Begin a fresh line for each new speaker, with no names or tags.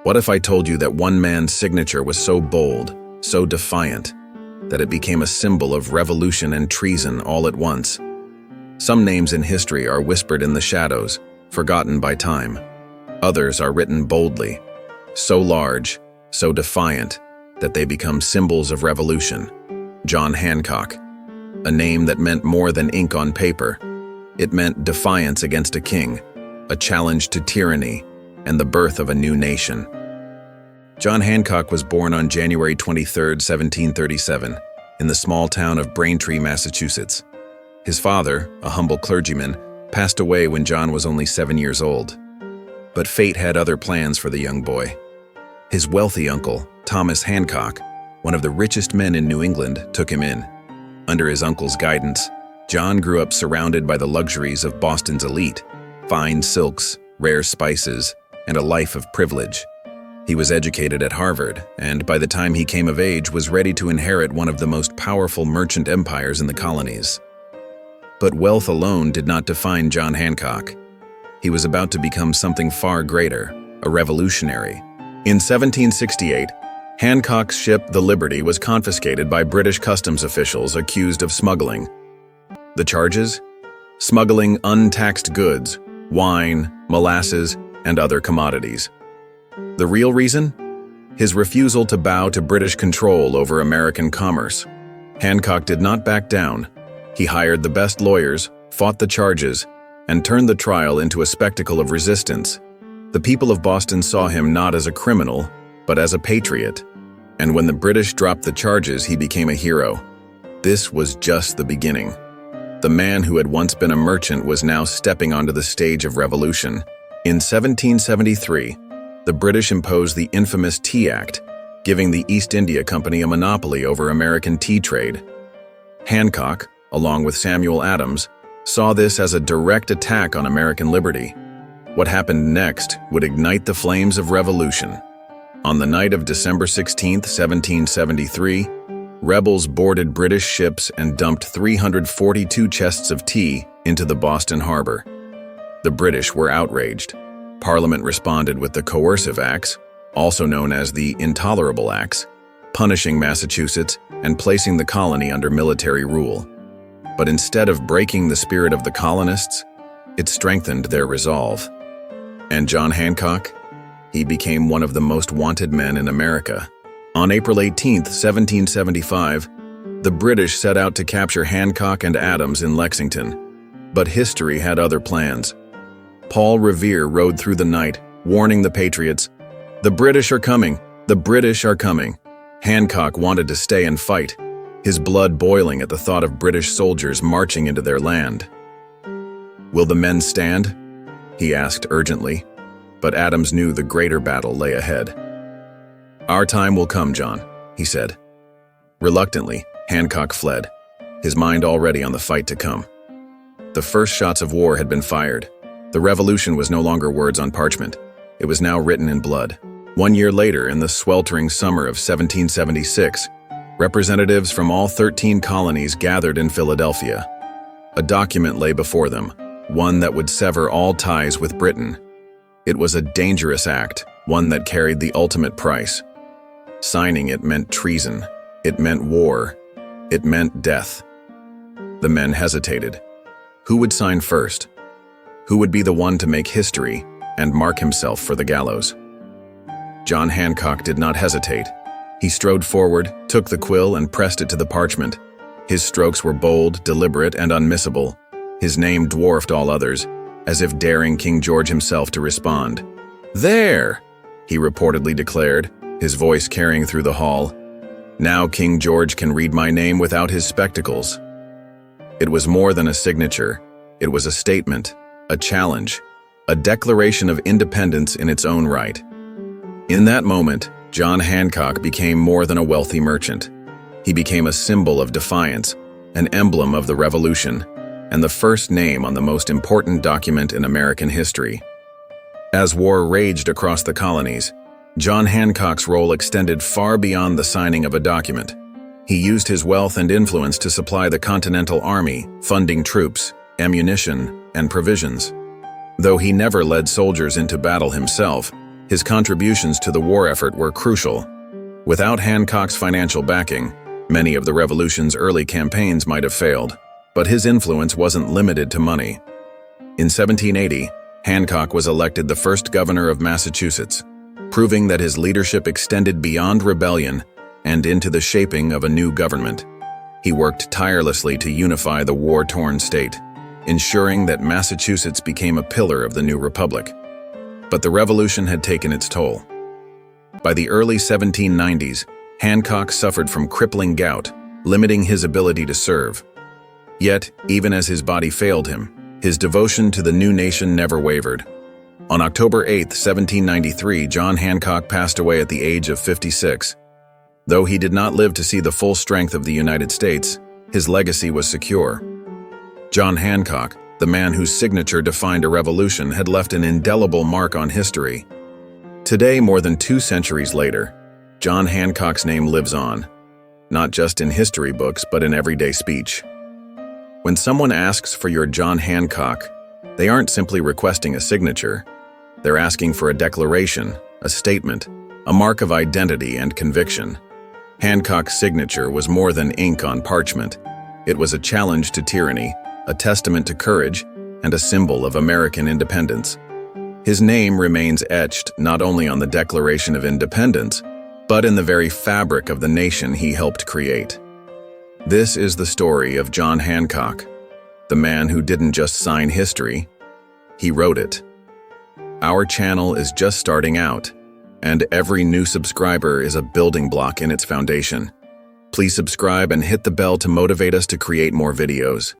What if I told you that one man's signature was so bold, so defiant, that it became a symbol of revolution and treason all at once? Some names in history are whispered in the shadows, forgotten by time. Others are written boldly, so large, so defiant, that they become symbols of revolution. John Hancock, a name that meant more than ink on paper. It meant defiance against a king, a challenge to tyranny, and the birth of a new nation. John Hancock was born on January 23, 1737, in the small town of Braintree, Massachusetts. His father, a humble clergyman, passed away when John was only 7 years old. But fate had other plans for the young boy. His wealthy uncle, Thomas Hancock, one of the richest men in New England, took him in. Under his uncle's guidance, John grew up surrounded by the luxuries of Boston's elite: fine silks, rare spices, and a life of privilege. He was educated at Harvard, and by the time he came of age was ready to inherit one of the most powerful merchant empires in the colonies. But wealth alone did not define John Hancock. He was about to become something far greater, a revolutionary. In 1768, Hancock's ship, the Liberty, was confiscated by British customs officials accused of smuggling. The charges? Smuggling untaxed goods, wine, molasses, and other commodities. The real reason? His refusal to bow to British control over American commerce. Hancock did not back down. He hired the best lawyers, fought the charges, and turned the trial into a spectacle of resistance. The people of Boston saw him not as a criminal, but as a patriot. And when the British dropped the charges, he became a hero. This was just the beginning. The man who had once been a merchant was now stepping onto the stage of revolution. In 1773, the British imposed the infamous Tea Act, giving the East India Company a monopoly over American tea trade. Hancock, along with Samuel Adams, saw this as a direct attack on American liberty. What happened next would ignite the flames of revolution. On the night of December 16, 1773, rebels boarded British ships and dumped 342 chests of tea into the Boston harbor. The British were outraged. Parliament responded with the Coercive Acts, also known as the Intolerable Acts, punishing Massachusetts and placing the colony under military rule. But instead of breaking the spirit of the colonists, it strengthened their resolve. And John Hancock? He became one of the most wanted men in America. On April 18, 1775, the British set out to capture Hancock and Adams in Lexington. But history had other plans. Paul Revere rode through the night, warning the Patriots, "The British are coming! The British are coming!" Hancock wanted to stay and fight, his blood boiling at the thought of British soldiers marching into their land. "Will the men stand?" he asked urgently, but Adams knew the greater battle lay ahead. "Our time will come, John," he said. Reluctantly, Hancock fled, his mind already on the fight to come. The first shots of war had been fired. The revolution was no longer words on parchment. It was now written in blood. 1 year later, in the sweltering summer of 1776, representatives from all 13 colonies gathered in Philadelphia. A document lay before them, one that would sever all ties with Britain. It was a dangerous act, one that carried the ultimate price. Signing it meant treason. It meant war. It meant death. The men hesitated. Who would sign first? Who would be the one to make history and mark himself for the gallows? John Hancock did not hesitate. He strode forward, took the quill, and pressed it to the parchment. His strokes were bold, deliberate, and unmissable. His name dwarfed all others, as if daring King George himself to respond. "There!" he reportedly declared, his voice carrying through the hall. "Now King George can read my name without his spectacles." It was more than a signature. It was a statement, a challenge, a declaration of independence in its own right. In that moment, John Hancock became more than a wealthy merchant. He became a symbol of defiance, an emblem of the Revolution, and the first name on the most important document in American history. As war raged across the colonies, John Hancock's role extended far beyond the signing of a document. He used his wealth and influence to supply the Continental Army, funding troops, ammunition, and provisions. Though he never led soldiers into battle himself, His contributions to the war effort were crucial. Without Hancock's financial backing, many of the revolution's early campaigns might have failed, but his influence wasn't limited to money. In 1780, Hancock was elected the first governor of Massachusetts, proving that his leadership extended beyond rebellion and into the shaping of a new government. He worked tirelessly to unify the war-torn state, ensuring that Massachusetts became a pillar of the new republic. But the revolution had taken its toll. By the early 1790s, Hancock suffered from crippling gout, limiting his ability to serve. Yet, even as his body failed him, his devotion to the new nation never wavered. On October 8, 1793, John Hancock passed away at the age of 56. Though he did not live to see the full strength of the United States, his legacy was secure. John Hancock, the man whose signature defined a revolution, had left an indelible mark on history. Today, more than 2 centuries later, John Hancock's name lives on, not just in history books, but in everyday speech. When someone asks for your John Hancock, they aren't simply requesting a signature. They're asking for a declaration, a statement, a mark of identity and conviction. Hancock's signature was more than ink on parchment. It was a challenge to tyranny, a testament to courage, and a symbol of American independence. His name remains etched not only on the Declaration of Independence, but in the very fabric of the nation he helped create. This is the story of John Hancock, the man who didn't just sign history, he wrote it. Our channel is just starting out, and every new subscriber is a building block in its foundation. Please subscribe and hit the bell to motivate us to create more videos.